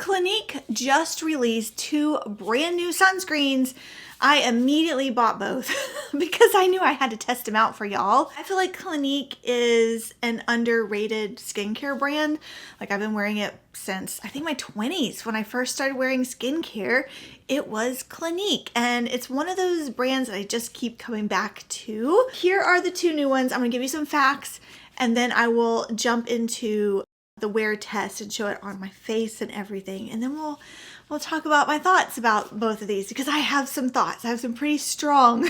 Clinique just released 2 brand new sunscreens. I immediately bought both because I knew I had to test them out for y'all. I feel like Clinique is an underrated skincare brand. Like, I've been wearing it since I think my 20s. When I first started wearing skincare, it was Clinique, and it's one of those brands that I just keep coming back to. Here are the 2 new ones. I'm gonna give you some facts, and then I will jump into the wear test and show it on my face and everything, and then we'll talk about my thoughts about both of these, because I have some thoughts. I have some pretty strong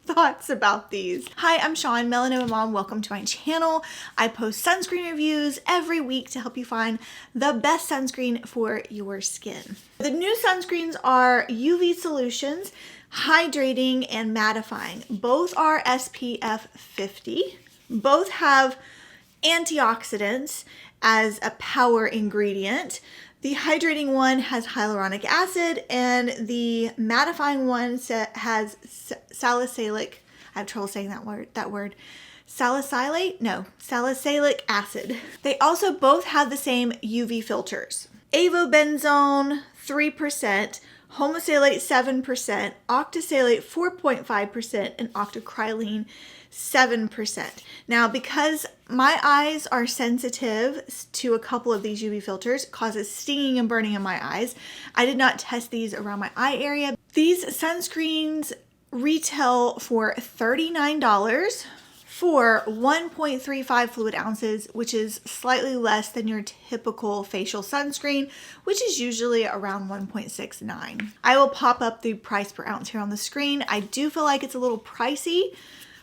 thoughts about these. Hi, I'm Sean, Melanoma Mom. Welcome to my channel. I post sunscreen reviews every week to help you find the best sunscreen for your skin. The new sunscreens are UV Solutions, Hydrating, and Mattifying. Both are SPF50. Both have antioxidants as a power ingredient. The hydrating one has hyaluronic acid, and the mattifying one has salisylic, I have trouble saying that word, salicylic acid. They also both have the same UV filters. Avobenzone 3%, homosalate 7%, octisalate 4.5%, and octocrylene 7%. Now, because my eyes are sensitive to a couple of these UV filters, it causes stinging and burning in my eyes. I did not test these around my eye area. These sunscreens retail for $39 for 1.35 fluid ounces, which is slightly less than your typical facial sunscreen, which is usually around 1.69. I will pop up the price per ounce here on the screen. I do feel like it's a little pricey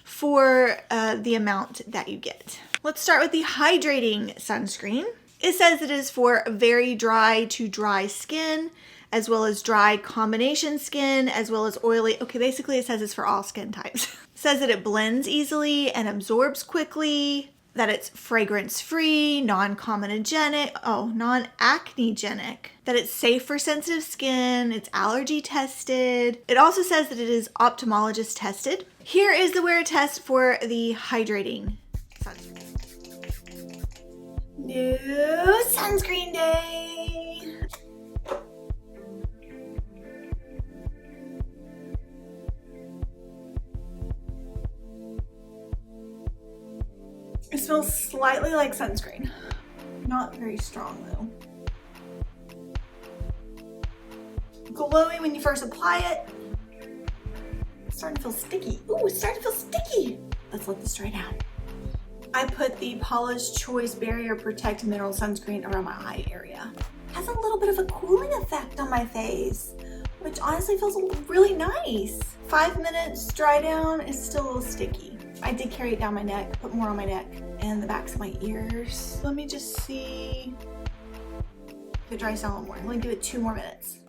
for the amount that you get. Let's start with the hydrating sunscreen. It says it is for very dry to dry skin, as well as dry combination skin, as well as oily. Okay, basically it says it's for all skin types. It says that it blends easily and absorbs quickly, that it's fragrance-free, non-comedogenic, non-acnegenic, that it's safe for sensitive skin, it's allergy tested. It also says that it is ophthalmologist tested. Here is the wear test for the hydrating sunscreen. New sunscreen day. It smells slightly like sunscreen. Not very strong though. Glowy when you first apply it. It's starting to feel sticky. Ooh, it's starting to feel sticky. Let's let this dry down. I put the Paula's Choice Barrier Protect Mineral Sunscreen around my eye area. It has a little bit of a cooling effect on my face, which honestly feels really nice. 5 minutes dry down, it's still a little sticky. I did carry it down my neck, put more on my neck and the backs of my ears. Let me just see if it dries down a little more. I'm gonna do it 2 more minutes.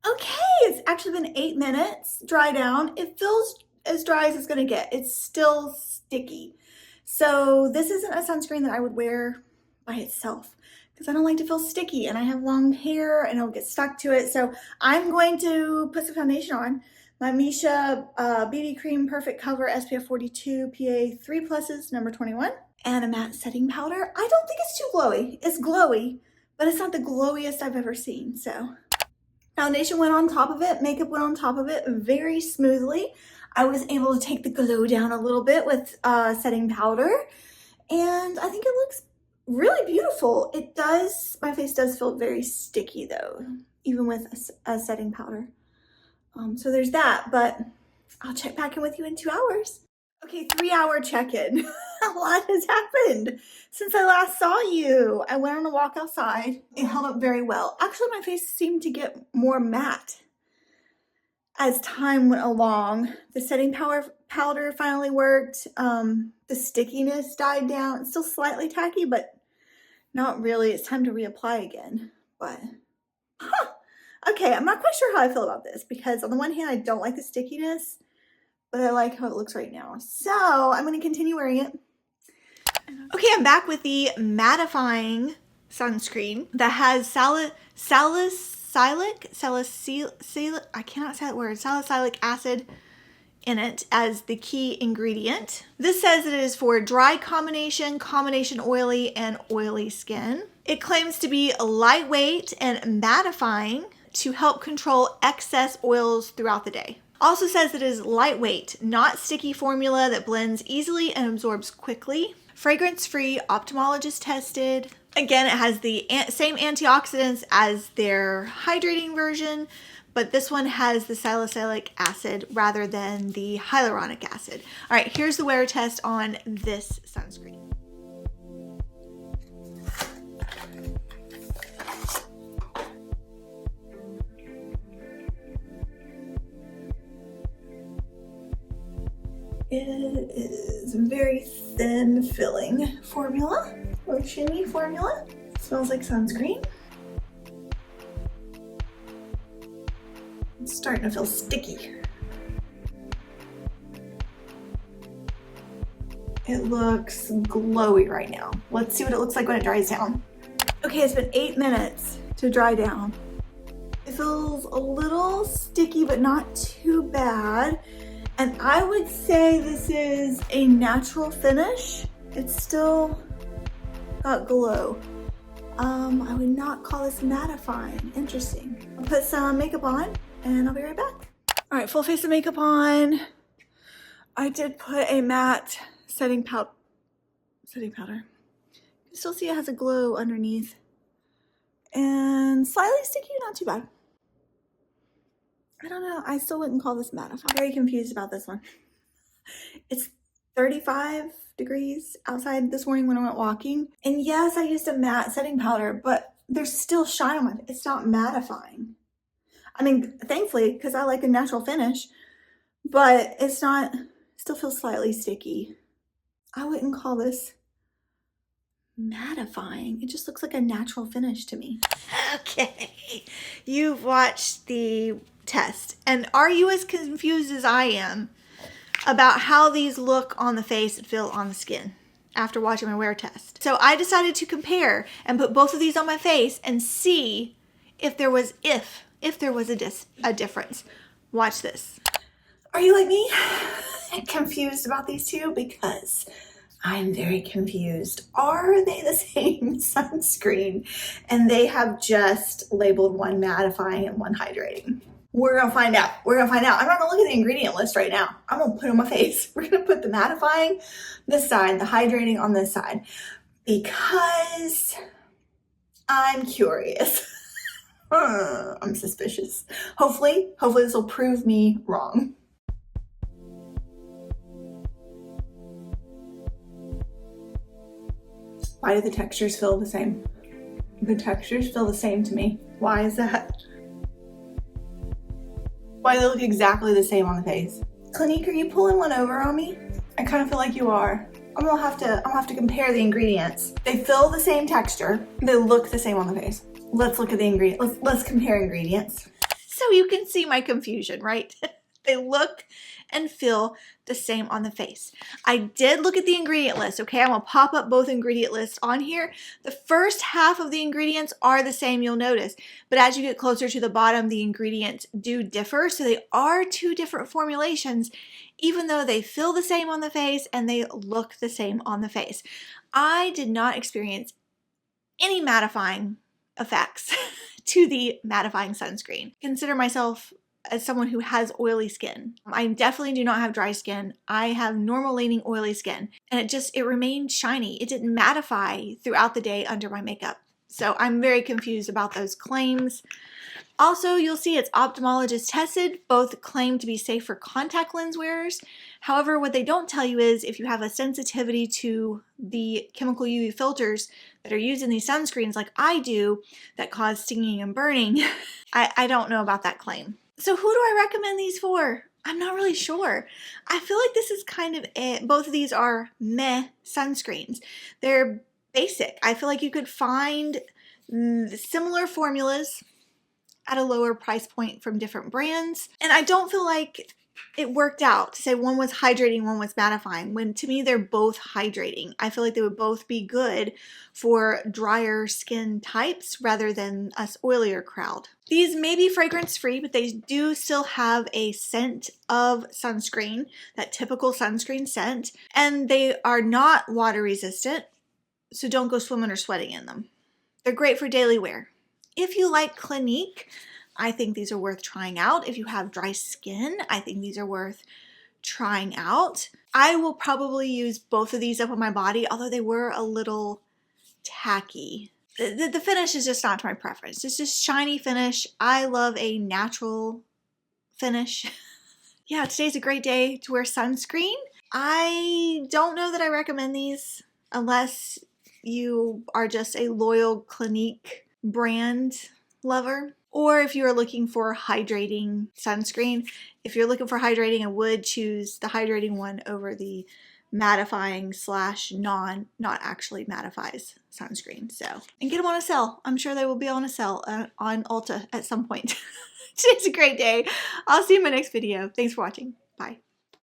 Okay, it's actually been 8 minutes dry down. It feels as dry as it's gonna get. It's still sticky. So this isn't a sunscreen that I would wear by itself because I don't like to feel sticky, and I have long hair and it'll get stuck to it. So I'm going to put some foundation on. My Misha BB Cream Perfect Cover SPF42 PA 3+, number 21. And a matte setting powder. I don't think it's too glowy. It's glowy, but it's not the glowiest I've ever seen. So foundation went on top of it. Makeup went on top of it very smoothly. I was able to take the glow down a little bit with setting powder. And I think it looks really beautiful. It does, my face does feel very sticky though, even with a setting powder. So there's that, but I'll check back in with you in 2 hours. Okay, 3-hour check-in. A lot has happened since I last saw you. I went on a walk outside. It held up very well. Actually, my face seemed to get more matte as time went along. The setting powder finally worked. The stickiness died down. It's still slightly tacky, but not really. It's time to reapply again. But, okay, I'm not quite sure how I feel about this because on the one hand, I don't like the stickiness, but I like how it looks right now. So I'm going to continue wearing it. Okay, I'm back with the mattifying sunscreen that has salicylic acid in it as the key ingredient. This says it is for dry combination oily, and oily skin. It claims to be lightweight and mattifying to help control excess oils throughout the day. Also says it is lightweight, not sticky formula that blends easily and absorbs quickly. Fragrance-free, ophthalmologist tested. Again, it has the same antioxidants as their hydrating version, but this one has the salicylic acid rather than the hyaluronic acid. All right, here's the wear test on this sunscreen. It is very thin filling formula, lotiony formula. Smells like sunscreen. It's starting to feel sticky. It looks glowy right now. Let's see what it looks like when it dries down. Okay, it's been 8 minutes to dry down. It feels a little sticky, but not too bad. And I would say this is a natural finish. It's still got glow. I would not call this mattifying. Interesting. I'll put some makeup on and I'll be right back. All right, full face of makeup on. I did put a matte setting powder. You can still see it has a glow underneath. And slightly sticky, not too bad. I don't know. I still wouldn't call this matte. I'm very confused about this one. It's 35 degrees outside this morning when I went walking. And yes, I used a matte setting powder, but there's still shine on my face. It's not mattifying. I mean, thankfully, because I like a natural finish, but it's not, still feels slightly sticky. I wouldn't call this mattifying. It just looks like a natural finish to me. Okay, you've watched the test, and are you as confused as I am about how these look on the face and feel on the skin after watching my wear test? So I decided to compare and put both of these on my face and see if there was a difference. Watch this. Are you like me? Confused about these two? Because I'm very confused. Are they the same sunscreen? And they have just labeled one mattifying and one hydrating. We're gonna find out. We're gonna find out. I'm not gonna look at the ingredient list right now. I'm gonna put it on my face. We're gonna put the mattifying this side, the hydrating on this side, because I'm curious. I'm suspicious. Hopefully this will prove me wrong. Why do the textures feel the same? The textures feel the same to me. Why is that? Why do they look exactly the same on the face? Clinique, are you pulling one over on me? I kind of feel like you are. I'm gonna have to compare the ingredients. They feel the same texture. They look the same on the face. Let's look at the ingredients. Let's compare ingredients. So you can see my confusion, right? They look and feel the same on the face. I did look at the ingredient list, okay? I'm gonna pop up both ingredient lists on here. The first half of the ingredients are the same, you'll notice, but as you get closer to the bottom, the ingredients do differ, so they are two different formulations, even though they feel the same on the face and they look the same on the face. I did not experience any mattifying effects to the mattifying sunscreen. Consider myself as someone who has oily skin. I definitely do not have dry skin. I have normal leaning oily skin, and it remained shiny. It didn't mattify throughout the day under my makeup. So I'm very confused about those claims. Also, you'll see it's ophthalmologist tested. Both claim to be safe for contact lens wearers. However, what they don't tell you is if you have a sensitivity to the chemical UV filters that are used in these sunscreens like I do that cause stinging and burning, I don't know about that claim. So who do I recommend these for? I'm not really sure. I feel like this is kind of it. Both of these are meh sunscreens. They're basic. I feel like you could find similar formulas at a lower price point from different brands. And I don't feel like it worked out to say one was hydrating, one was mattifying, when to me they're both hydrating. I feel like they would both be good for drier skin types rather than us oilier crowd. These may be fragrance free, but they do still have a scent of sunscreen, that typical sunscreen scent, and they are not water resistant, so don't go swimming or sweating in them. They're great for daily wear. If you like Clinique, I think these are worth trying out. If you have dry skin, I think these are worth trying out. I will probably use both of these up on my body, although they were a little tacky. The finish is just not to my preference. It's just shiny finish. I love a natural finish. Yeah, today's a great day to wear sunscreen. I don't know that I recommend these unless you are just a loyal Clinique brand lover, or if you're looking for hydrating sunscreen. If you're looking for hydrating, I would choose the hydrating one over the mattifying slash not actually mattifies sunscreen. So, and get them on a sale. I'm sure they will be on a sale on Ulta at some point. Today's a great day. I'll see you in my next video. Thanks for watching. Bye.